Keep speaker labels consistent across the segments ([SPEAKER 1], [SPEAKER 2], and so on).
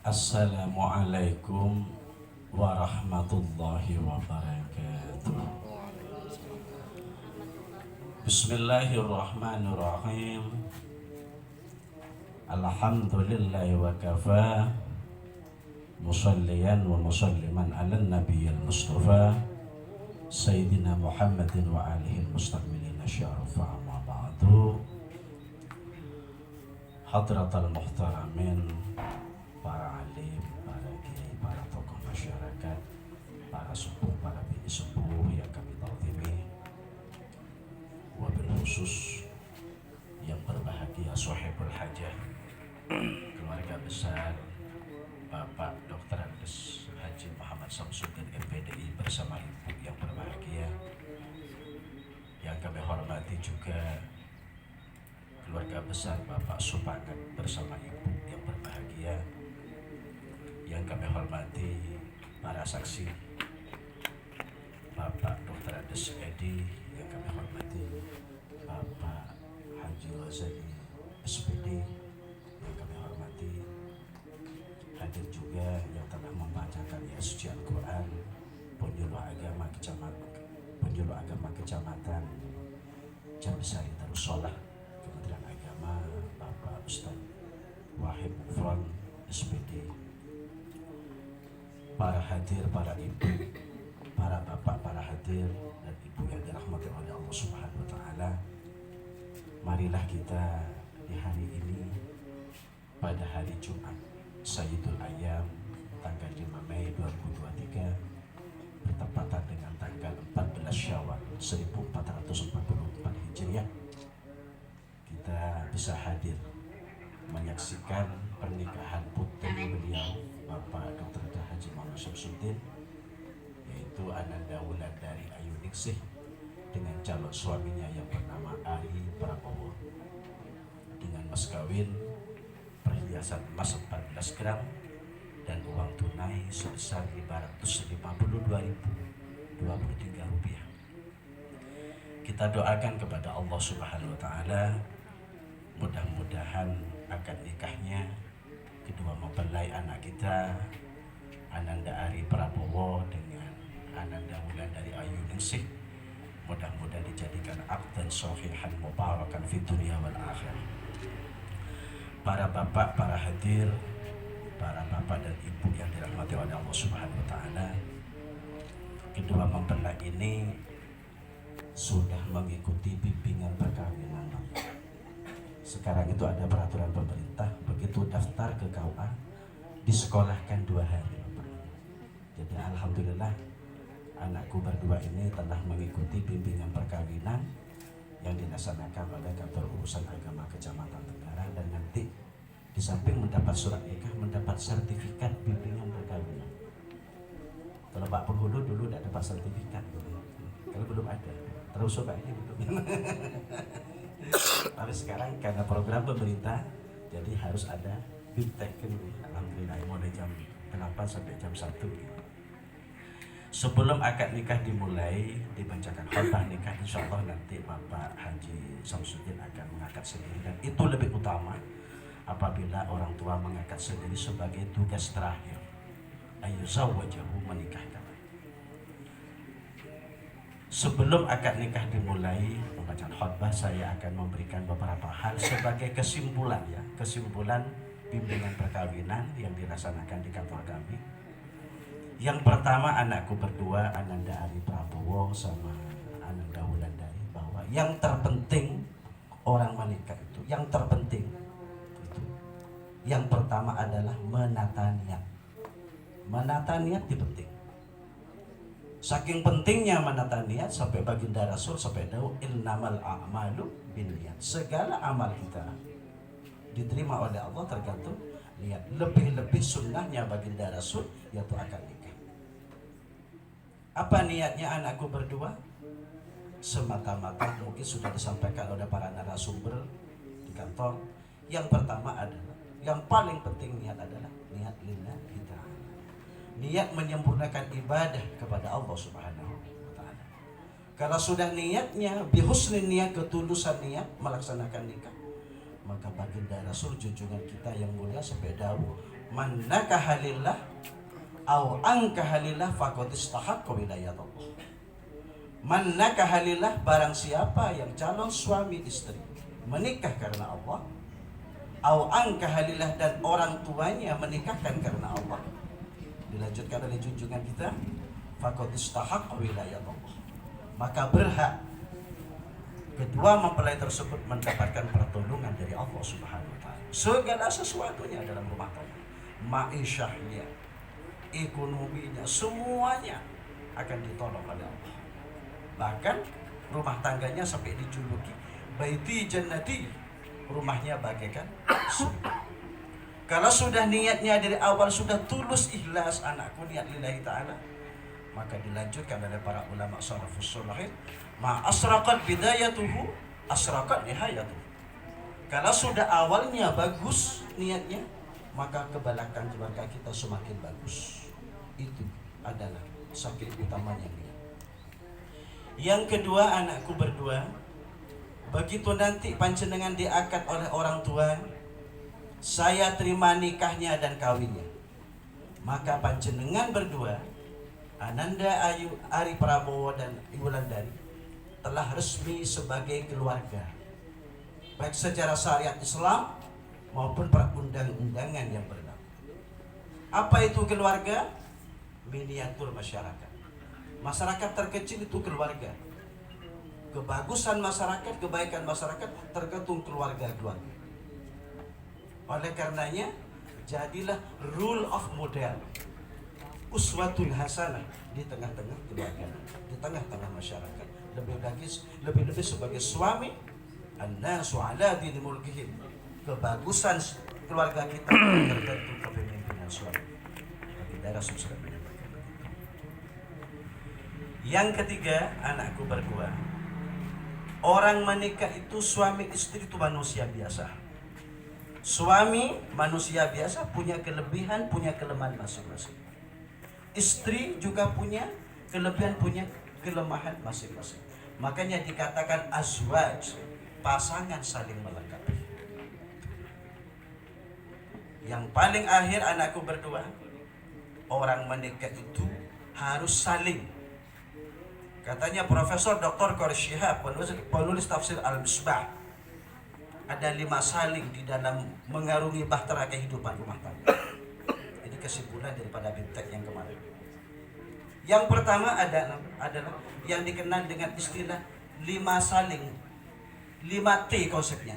[SPEAKER 1] Assalamualaikum warahmatullahi wabarakatuh. Bismillahirrahmanirrahim. Alhamdulillahi wa kafa. Musalliyan wa musalliman ala nabiyil mustafa Sayyidina Muhammadin wa alihi mustakmilina syarafa amma ba'du. Hadratal muhtaramin, para alim, para kiai, para tokoh masyarakat, para sepuh, para bini sepuh yang kami taatimi, wabil khusus yang berbahagia sahibul hajah, keluarga besar Bapak Dr. Andes Haji Muhammad Samsuddin MPDI bersama ibu yang berbahagia, yang kami hormati juga keluarga besar Bapak Supakat bersama ibu yang berbahagia, yang kami hormati para saksi Bapak Dr. Andes Edi, yang kami hormati Bapak Haji Ghazali SPD, yang kami hormati hadir juga yang telah membacakan suci Al-Quran, penyuluh agama kecamatan Jambesari Darussalam Kementerian Agama, Bapak Ustaz Wahid Mufron SPD, para hadir, para ibu, para bapak, para hadir dan ibu yang dirahmati oleh Allah Subhanahu wa taala. Marilah kita di hari ini, pada hari Jumat Sayyidul Ayyam, tanggal 5 Mei 2023, bertepatan dengan tanggal 14 Syawal 1444 Hijriah, kita bisa hadir menyaksikan pernikahan putri beliau Bapak Dr. Haji Muhammad Samsuddin, yaitu Ananda Wulandari Ayu Ningsih dengan calon suaminya yang bernama Ari Prabowo, dengan mas kawin perhiasan emas 14 gram dan uang tunai sebesar 552.023 rupiah. Kita doakan kepada Allah Subhanahu wa taala, mudah-mudahan akad nikahnya kedua mempelai anak kita Ananda Ari Prabowo dengan Ananda Wulandari Ayu Ningsih mudah-mudahan dijadikan aqdan shahihan mubarakan fid dunya wal akhirah. Para bapak, para hadir, para bapak dan ibu yang dirahmati oleh Allah Subhanahu wa taala, kedua mempelai ini sudah mengikuti bimbingan perkawinan. Sekarang itu ada peraturan pemerintah, begitu daftar ke KUA disekolahkan 2 hari. Jadi alhamdulillah anakku berdua ini telah mengikuti bimbingan perkawinan yang dilaksanakan oleh kantor urusan agama Kecamatan Tenggara, dan nanti di samping mendapat surat nikah, mendapat sertifikat bimbingan perkawinan. Kalau Pak Penghulu dulu tidak dapat sertifikat, kalau belum ada, terus coba ini belum. Tapi sekarang karena program pemerintah, jadi harus ada biptek. Alhamdulillah mulai jam 8 sampai jam 1. Sebelum akad nikah dimulai, dibacakan khutbah nikah, insya Allah nanti Bapak Haji Samsuddin akan mengakad sendiri, dan itu lebih utama apabila orang tua mengakad sendiri sebagai tugas terakhir, ayyuzawwajahu, menikahkan. Sebelum akad nikah dimulai pembacaan khutbah, saya akan memberikan beberapa hal sebagai kesimpulan kesimpulan bimbingan perkawinan yang dilaksanakan di kantor kami. Yang pertama, anakku berdua Ananda Ari Prabowo sama Ananda Wulandari, bahwa yang terpenting orang menikah itu, yang terpenting itu, yang pertama adalah menata niat. Menata niat itu penting. Saking pentingnya menata niat sampai baginda Rasul sampai tahu innamal a'malu binniyat. Segala amal kita diterima oleh Allah tergantung niat. Lebih-lebih sunnahnya baginda Rasul yaitu akad nikah. Apa niatnya anakku berdua? Semata-mata mungkin sudah disampaikan oleh para narasumber di kantor. Yang pertama adalah, yang paling penting niat adalah niat lillahi ta'ala. Niat menyempurnakan ibadah kepada Allah Subhanahu wa taala. Kalau sudah niatnya bihusni niat, ketulusan niat melaksanakan nikah, maka baginda Rasul junjungan kita yang mulia sampai dawuh, Man nakaha lillah au ankaha lillah faqad istahaqqa wilayatullah. Man nakaha lillah, barang siapa yang calon suami istri menikah karena Allah, au ankaha lillah, dan orang tuanya menikahkan karena Allah, dilanjutkan oleh junjungan kita, faqad istahaqqa wilayatullah, maka berhak kedua mempelai tersebut mendapatkan pertolongan dari Allah Subhanahu wa taala. Segala sesuatunya dalam rumah tangga, ma'isyahnya, ekonominya, semuanya akan ditolong oleh Allah. Bahkan rumah tangganya sampai dijuluki baiti jannati, rumahnya bagaikan surga. Kalau sudah niatnya dari awal sudah tulus ikhlas, anakku niat lillahi ta'ala, maka dilanjutkan oleh para ulama salafus shalihin, ma asraqat bidayatuhu asraqat nihayatuhu. Kalau sudah awalnya bagus niatnya, maka ke belakang keluarga kita semakin bagus. Itu adalah sakit utamanya. Yang kedua, anakku berdua, begitu nanti panjenengan diakad oleh orang tua, saya terima nikahnya dan kawinnya, maka panjenengan berdua, Ananda Ayu Ari Prabowo dan Ibu Wulandari, telah resmi sebagai keluarga, baik secara syariat Islam maupun perundang-undangan yang berlaku. Apa itu keluarga? Miniatur masyarakat. Masyarakat terkecil itu keluarga. Kebagusan masyarakat, kebaikan masyarakat tergantung keluarga-keluarga. Oleh karenanya, jadilah rule of model, uswatul hasanah di tengah-tengah keluarga, di tengah-tengah masyarakat. Lebih-lebih sebagai suami, an-nasu ala dini mulkihim. Kebagusan keluarga kita tergantung kepemimpinan suami. Bagi darah susah. Yang ketiga, anakku berdua, orang menikah itu suami istri itu manusia biasa. Suami manusia biasa, punya kelebihan, punya kelemahan masing-masing. Istri juga punya kelebihan, punya kelemahan masing-masing. Makanya dikatakan azwaj, pasangan saling melengkapi. Yang paling akhir, anakku berdua, orang menikah itu harus saling. Katanya Profesor Dr. Quraish Shihab, penulis tafsir Al-Misbah, ada 5 saling di dalam mengarungi bahtera kehidupan rumah tangga. Ini kesimpulan daripada bintek yang kemarin. Yang pertama adalah yang dikenal dengan istilah 5 saling, 5 T konsepnya.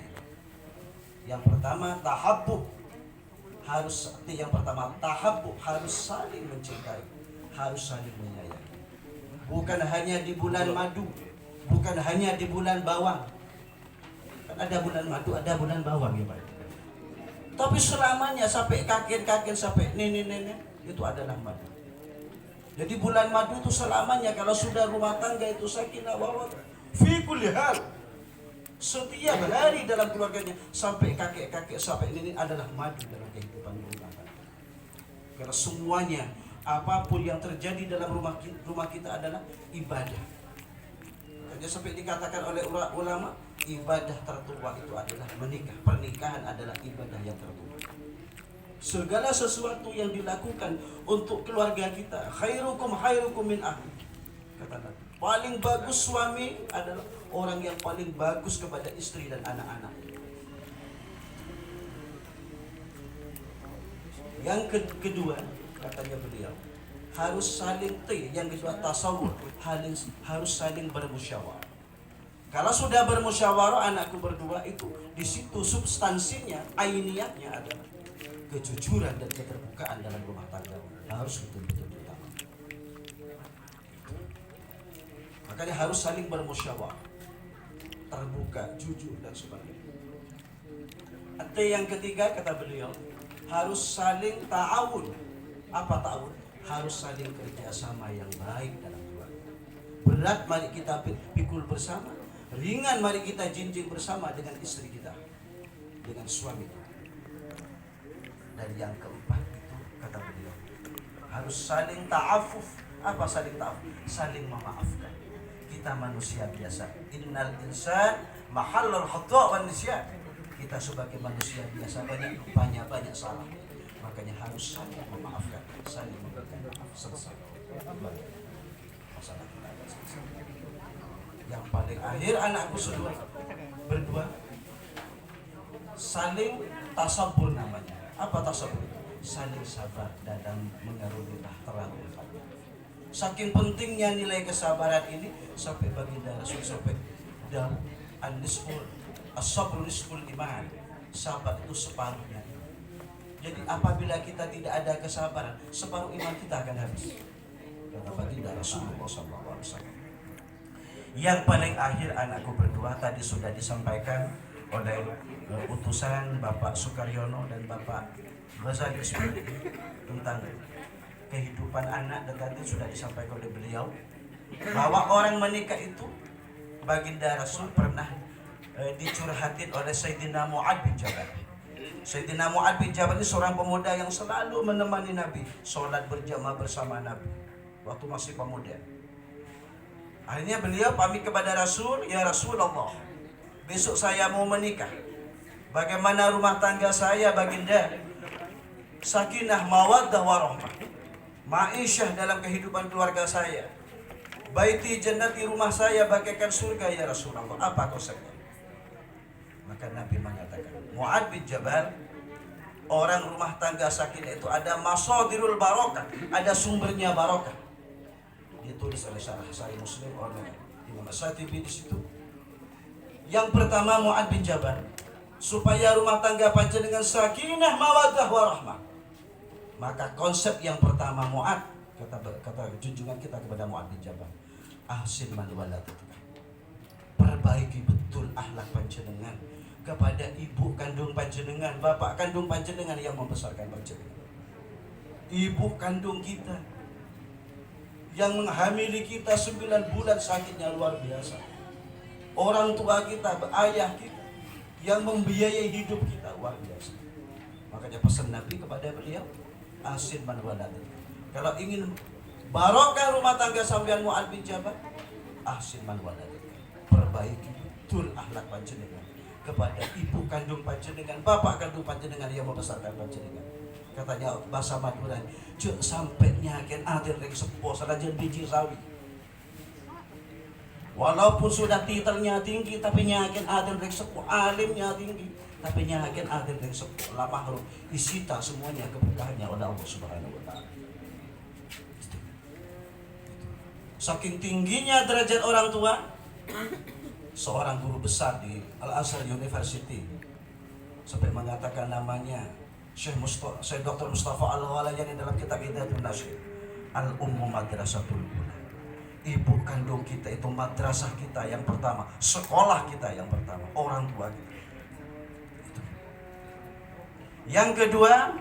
[SPEAKER 1] Yang pertama tahabbub, harus saling mencintai, harus saling menyayangi. Bukan hanya di bulan madu, bukan hanya di bulan bawang. Kan ada bulan madu, ada bulan bawang ya Pak. Tapi selamanya sampai kakek-kakek, sampai nenek-nenek, itu adalah madu. Jadi bulan madu itu selamanya. Kalau sudah rumah tangga itu sakinah mawaddah fi kulli hal. Setiap hari dalam keluarganya, sampai kakek-kakek, sampai nenek, adalah madu dalam kehidupan rumah tangga. Karena semuanya, apapun yang terjadi dalam rumah kita adalah ibadah. Jadi sampai dikatakan oleh ulama, ibadah tertua itu adalah menikah. Pernikahan adalah ibadah yang tertua. Segala sesuatu yang dilakukan untuk keluarga kita, khairukum min ahli. Kata Nabi, paling bagus suami adalah orang yang paling bagus kepada istri dan anak-anak. Yang kedua, katanya beliau, harus saling yang kedua tasawur, harus saling bermusyawarah. Kalau sudah bermusyawarah, anakku berdua, itu di situ substansinya, ainiyatnya adalah kejujuran dan keterbukaan dalam rumah tangga harus betul-betul utama. Makanya harus saling bermusyawarah, terbuka, jujur dan sebagainya. Atau yang ketiga, kata beliau, harus saling ta'awun. Apa ta'awun? Harus saling kerjasama yang baik dalam keluarga. Berat mari kita pikul bersama, ringan mari kita jinjing bersama dengan istri kita, dengan suami kita. Dan yang keempat itu, kata beliau, harus saling ta'afuf. Apa saling ta'afuf? Saling memaafkan. Kita manusia biasa. Innal insan mahallul khata' wan nisyan. Kita sebagai manusia biasa banyak salah. Makanya harus saling memaafkan, saling memberikan maaf, selesai masalah kita ada selesai. Yang paling akhir anakku berdua saling tasabur namanya. Apa tasabur? Saling sabar dan mengarungi bahtera ulfat. Saking pentingnya nilai kesabaran ini sampai baginda Rasul sampai dalam an-nisful as-sabru nisful iman. Sabar itu separuhnya. Jadi apabila kita tidak ada kesabaran, separuh iman kita akan habis. Kata baginda Rasulullah SAW. Yang paling akhir anakku berdua tadi sudah disampaikan oleh utusan Bapak Sukaryono dan Bapak Ghazali tentang kehidupan anak, dan tadi sudah disampaikan oleh beliau bahwa orang menikah itu baginda Rasul pernah dicurhatin oleh Sayyidina Mu'ad bin Jabal. Sayyidina Mu'ad bin Jabal ini seorang pemuda yang selalu menemani Nabi, sholat berjamaah bersama Nabi waktu masih pemuda. Akhirnya beliau pamit kepada Rasul, ya Rasulullah, besok saya mau menikah. Bagaimana rumah tangga saya baginda? Sakinah, mawaddah, warahmah. Ma'isyah dalam kehidupan keluarga saya. Baiti jannati, rumah saya bagaikan surga ya Rasulullah. Apa konsepnya? Maka Nabi mengatakan, Mu'ad bin Jabal, orang rumah tangga sakinah itu ada masadirul barokah, ada sumbernya barokah. Ditulis oleh Syarah Sahih Muslim oleh Imam As-Satibi di situ. Yang pertama Mu'ad bin Jabal, supaya rumah tangga panjenengan sakinah, mawaddah, warahmah. Maka konsep yang pertama Mu'ad, kata junjungan kita kepada Mu'ad bin Jabal, ahsin man waladatka, perbaiki betul akhlak panjenengan kepada ibu kandung panjenengan, bapak kandung panjenengan yang membesarkan panjenengan. Ibu kandung kita yang menghamili kita 9 bulan, sakitnya luar biasa. Orang tua kita, ayah kita yang membiayai hidup kita, luar biasa. Makanya pesan Nabi kepada beliau, ahsin man waladatka. Kalau ingin barokah rumah tangga sampean Mu'ad bin Jabal, ahsin man waladatka, perbaiki betul akhlak panjenengan kepada ibu kandung panjenengan, bapak kandung panjenengan yang membesarkan panjenengan. Katanya bahasa Madura, cek sampai nyakin adir ring sepuh sanajan biji sawi. Walaupun sudah titelnya tinggi, tapi nyakin adir ring sepuh, alimnya tinggi, tapi nyakin adir ring sepuh, la mahrum disita semuanya keberkahannya oleh Allah Subhanahu wa taala. Saking tingginya derajat orang tua, seorang guru besar di Al-Azhar University sampai mengatakan namanya Syekh Dr. Mustafa Al-Walayani dalam kitab Hidayatul Nasyir, Al-Ummu Madrasatul Ula. Ibu kandung kita itu madrasah kita yang pertama, sekolah kita yang pertama, orang tua kita. Itu. Yang kedua,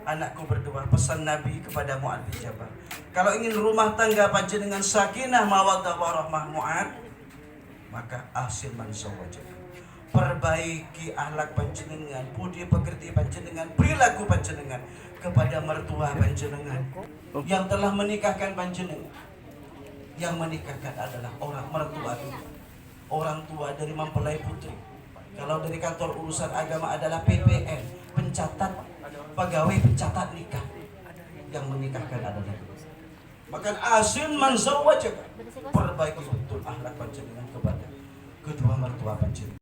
[SPEAKER 1] anakku berdua, pesan Nabi kepada Mu'ad bin Jabal, kalau ingin rumah tangga panjenengan sakinah, mawaddah, warahmah Mu'ad, maka ahsin man zawwajaka, perbaiki akhlak panjenengan, budi pekerti panjenengan, perilaku panjenengan kepada mertua panjenengan yang telah menikahkan panjenengan. Yang menikahkan adalah orang mertua kita, orang tua dari mempelai putri. Kalau dari kantor urusan agama adalah PPN, pencatat pegawai pencatat nikah. Yang menikahkan adalah maka ahsin man zawwajaka, perbaiki betul akhlak panjenengan kepada kedua mertua panjenengan.